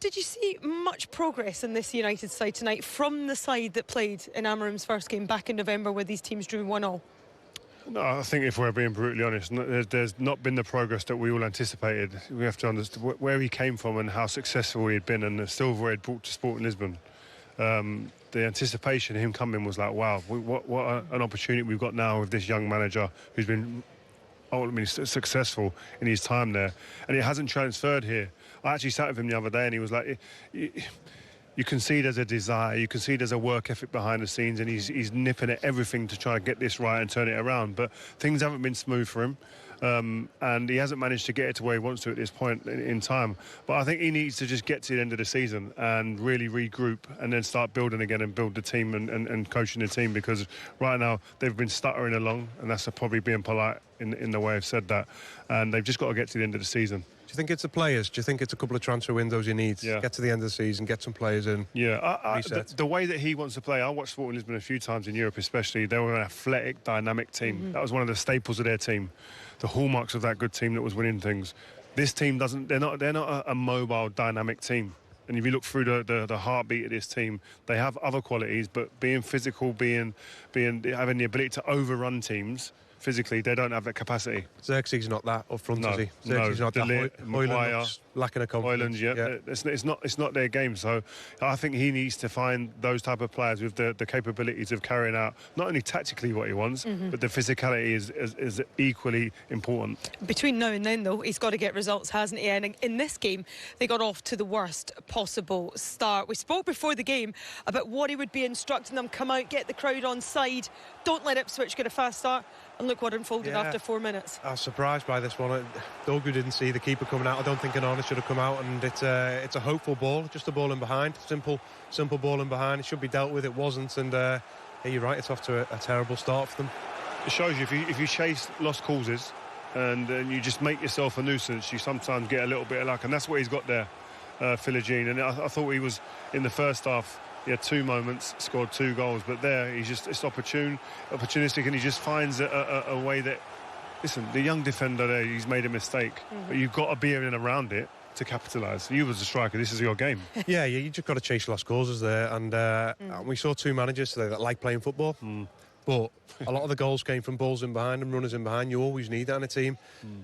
Did you see much progress in this United side tonight from the side that played in Amorim's first game back in November where these teams drew 1-1? No, I think if we're being brutally honest, there's not been the progress that we all anticipated. We have to understand where he came from and how successful he had been and the silver he had brought to Sporting Lisbon. The anticipation of him coming was like, wow, what an opportunity we've got now with this young manager who's been ultimately successful in his time there. And it hasn't transferred here. I actually sat with him the other day and he was like... You can see there's a desire, you can see there's a work ethic behind the scenes, and he's nipping at everything to try to get this right and turn it around. But things haven't been smooth for him, and he hasn't managed to get it to where he wants to at this point in time. But I think he needs to just get to the end of the season and really regroup and then start building again and build the team and coaching the team, because right now they've been stuttering along, and that's probably being polite in the way I've said that. And they've just got to get to the end of the season. Do you think it's the players? Do you think it's a couple of transfer windows you need? Yeah. Get to the end of the season, get some players in. Yeah, the way that he wants to play, I watched Sporting Lisbon a few times in Europe especially. They were an athletic, dynamic team. That was one of the staples of their team, the hallmarks of that good team that was winning things. This team they're not a mobile, dynamic team. And if you look through the heartbeat of this team, they have other qualities, but being physical, having the ability to overrun teams, physically, they don't have that capacity. Xerxes not that up front, is he? Xerxes no. not that. Maguire, lacking a confidence. Hoyland, it's not their game. So I think he needs to find those type of players with the capabilities of carrying out not only tactically what he wants, but the physicality is equally important. Between now and then, though, he's got to get results, hasn't he? And in this game, they got off to the worst possible start. We spoke before the game about what he would be instructing them: come out, get the crowd on side, don't let Ipswich get a fast start. And look what unfolded after 4 minutes. I was surprised by this one. Dorgu didn't see the keeper coming out. I don't think Anana should have come out, and it's a hopeful ball, just a ball in behind, simple ball in behind. It should be dealt with. It wasn't, and you're right. It's off to a terrible start for them. It shows you if you chase lost causes and you just make yourself a nuisance, you sometimes get a little bit of luck, and that's what he's got there, Philogene. And I thought he was in the first half. He had 2 moments, scored 2 goals, but there it's opportunistic, and he just finds a way that, listen, the young defender there, he's made a mistake, but you've got to be in and around it to capitalise. You as a striker, this is your game. Yeah, you just got to chase lost causes there, and we saw 2 managers today that like playing football. But a lot of the goals came from balls in behind and runners in behind. You always need that in a team.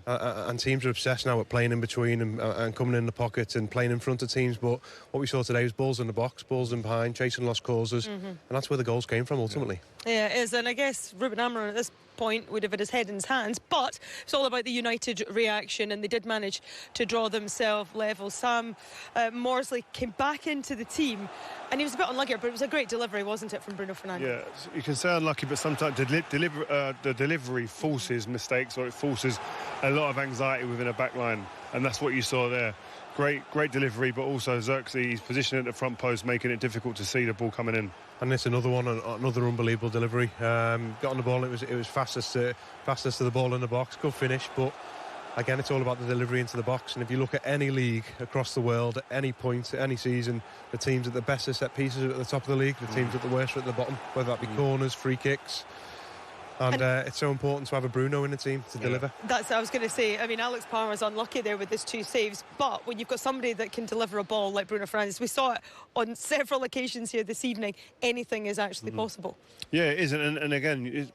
And teams are obsessed now with playing in between and coming in the pocket and playing in front of teams. But what we saw today was balls in the box, balls in behind, chasing lost causes. And that's where the goals came from, ultimately. Yeah, it is. And I guess Ruben Amorim at this point would have had his head in his hands, but it's all about the United reaction, and they did manage to draw themselves level. Sam Morsley came back into the team, and he was a bit unlucky, but it was a great delivery, wasn't it, from Bruno Fernandes? Yeah, you can say unlucky, but sometimes the delivery forces mistakes, or it forces a lot of anxiety within a back line, and that's what you saw there. Great delivery, but also Xerxes' position at the front post, making it difficult to see the ball coming in. And it's another unbelievable delivery. Got on the ball, it was fastest to the ball in the box. Good finish, but again, it's all about the delivery into the box. And if you look at any league across the world, at any point, any season, the teams at the best set pieces are at the top of the league, the teams at the worst are at the bottom, whether that be corners, free kicks. And it's so important to have a Bruno in the team to deliver. That's what I was going to say. I mean, Alex Palmer's unlucky there with his 2 saves, but when you've got somebody that can deliver a ball like Bruno Fernandes, we saw it on several occasions here this evening, anything is actually possible. Yeah, it is. And again,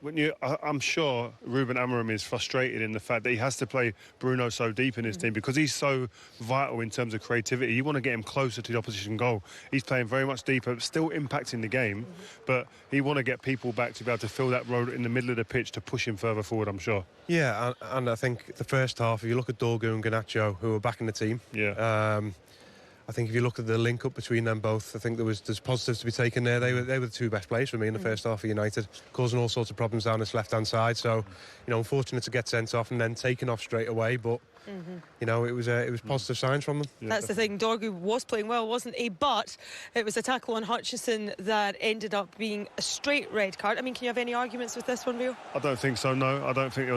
I'm sure Ruben Amorim is frustrated in the fact that he has to play Bruno so deep in his team, because he's so vital in terms of creativity. You want to get him closer to the opposition goal. He's playing very much deeper, still impacting the game, but he want to get people back to be able to fill that road in the middle of the pitch to push him further forward, I'm sure. Yeah, and I think the first half, if you look at Dorgu and Garnacho, who were back in the team, I think if you look at the link up between them both, I think there's positives to be taken there. They were the 2 best players for me in the first half of United, causing all sorts of problems down this left-hand side. So, unfortunate to get sent off and then taken off straight away, but it was positive signs from them. Yeah. That's the thing. Dorgu was playing well, wasn't he? But it was a tackle on Hutchison that ended up being a straight red card. I mean, can you have any arguments with this one, Rio? I don't think so, no. I don't think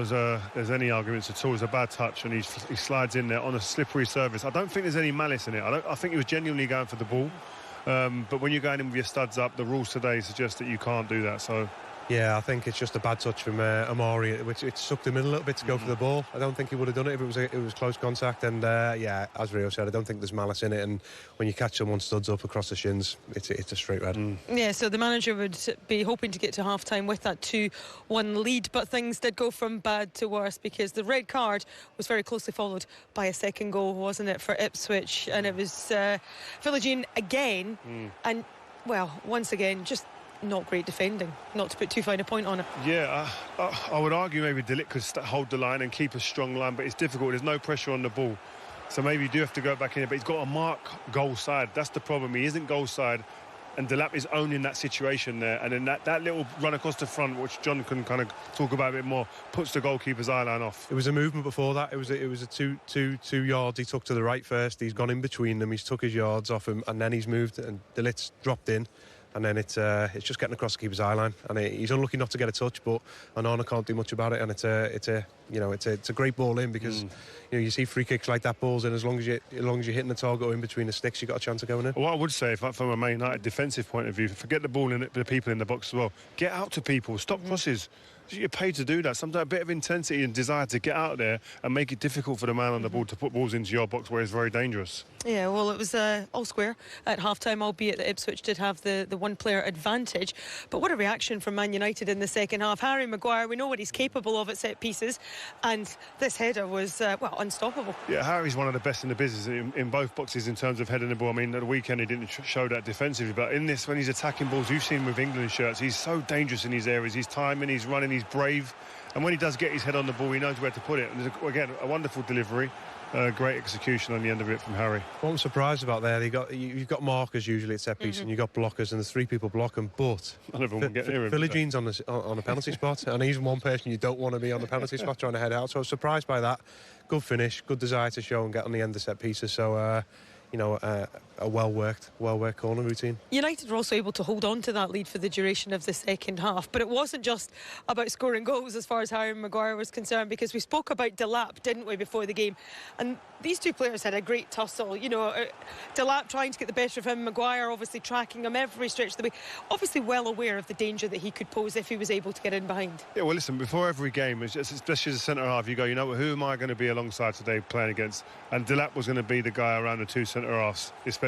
there's any arguments at all. It was a bad touch, and he slides in there on a slippery surface. I don't think there's any malice in it. I think he was genuinely going for the ball. But when you're going in with your studs up, the rules today suggest that you can't do that. So Yeah, I think it's just a bad touch from Amori, which it sucked him in a little bit to go for the ball. I don't think he would have done it if it was close contact. And yeah, as Rio said, I don't think there's malice in it. And when you catch someone studs up across the shins, it's a straight red. Yeah, so the manager would be hoping to get to half-time with that 2-1 lead, but things did go from bad to worse because the red card was very closely followed by a second goal, wasn't it, for Ipswich? And it was Philogene again, and, well, once again, just not great defending, not to put too fine a point on it. Yeah, I would argue maybe Delict could hold the line and keep a strong line, but it's difficult. There's no pressure on the ball. So maybe you do have to go back in it, but he's got to mark goal side. That's the problem. He isn't goal side, and Delap is owning that situation there. And then that little run across the front, which John can kind of talk about a bit more, puts the goalkeeper's eye line off. It was a movement before that. It was a two yards. He took to the right first. He's gone in between them. He's took his yards off him, and then he's moved, and Delict's dropped in. And then it's just getting across the keeper's eye line, and he's unlucky not to get a touch. But Onana can't do much about it, and it's a great ball in because you see free kicks like that balls in as long as you're hitting the target or in between the sticks, you've got a chance of going in. What I would say, from a Man United defensive point of view, forget the ball in the people in the box as well. Get out to people, stop crosses. You're paid to do that. Sometimes a bit of intensity and desire to get out there and make it difficult for the man on the ball to put balls into your box where it's very dangerous. Yeah, well, it was all square at half-time, albeit that Ipswich did have the one-player advantage. But what a reaction from Man United in the second half. Harry Maguire, we know what he's capable of at set-pieces, and this header was, unstoppable. Yeah, Harry's one of the best in the business in both boxes in terms of heading the ball. I mean, at the weekend he didn't show that defensively, but in this, when he's attacking balls, you've seen him with England shirts, he's so dangerous in these areas. He's timing, he's running, he's brave, and when he does get his head on the ball, he knows where to put it. And again, a wonderful delivery. Great execution on the end of it from Harry. What I'm surprised about there, you've got markers usually at set piece, and you've got blockers, and there's 3 people blocking, but none of them can get near him. Philogene's on a penalty spot, and he's one person you don't want to be on the penalty spot trying to head out. So I was surprised by that. Good finish, good desire to show and get on the end of set pieces. So a well-worked corner routine. United were also able to hold on to that lead for the duration of the second half, but it wasn't just about scoring goals as far as Harry Maguire was concerned, because we spoke about Delap, didn't we, before the game, and these two players had a great tussle. Delap trying to get the better of him, Maguire obviously tracking him every stretch of the way, obviously well aware of the danger that he could pose if he was able to get in behind. Yeah, well, listen, before every game, especially as a centre-half, you go, who am I going to be alongside today playing against? And Delap was going to be the guy around the 2 centre-halves, especially.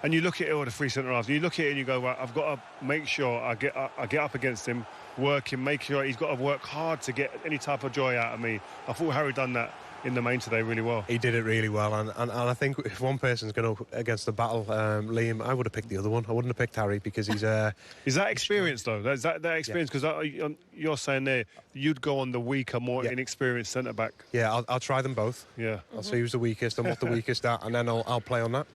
And you look at it, or the 3 centre-halves, you look at it and you go, well, I've got to make sure I get up against him, work him, make sure he's got to work hard to get any type of joy out of me. I thought Harry done that in the main today really well. He did it really well, and I think if one person's going to against the battle, Liam, I would have picked the other one. I wouldn't have picked Harry because he's is that experience though? Is that experience? Because you're saying there you'd go on the weaker, more inexperienced centre back. Yeah, I'll try them both. Yeah, I'll see who's the weakest and what the weakest at, and then I'll play on that.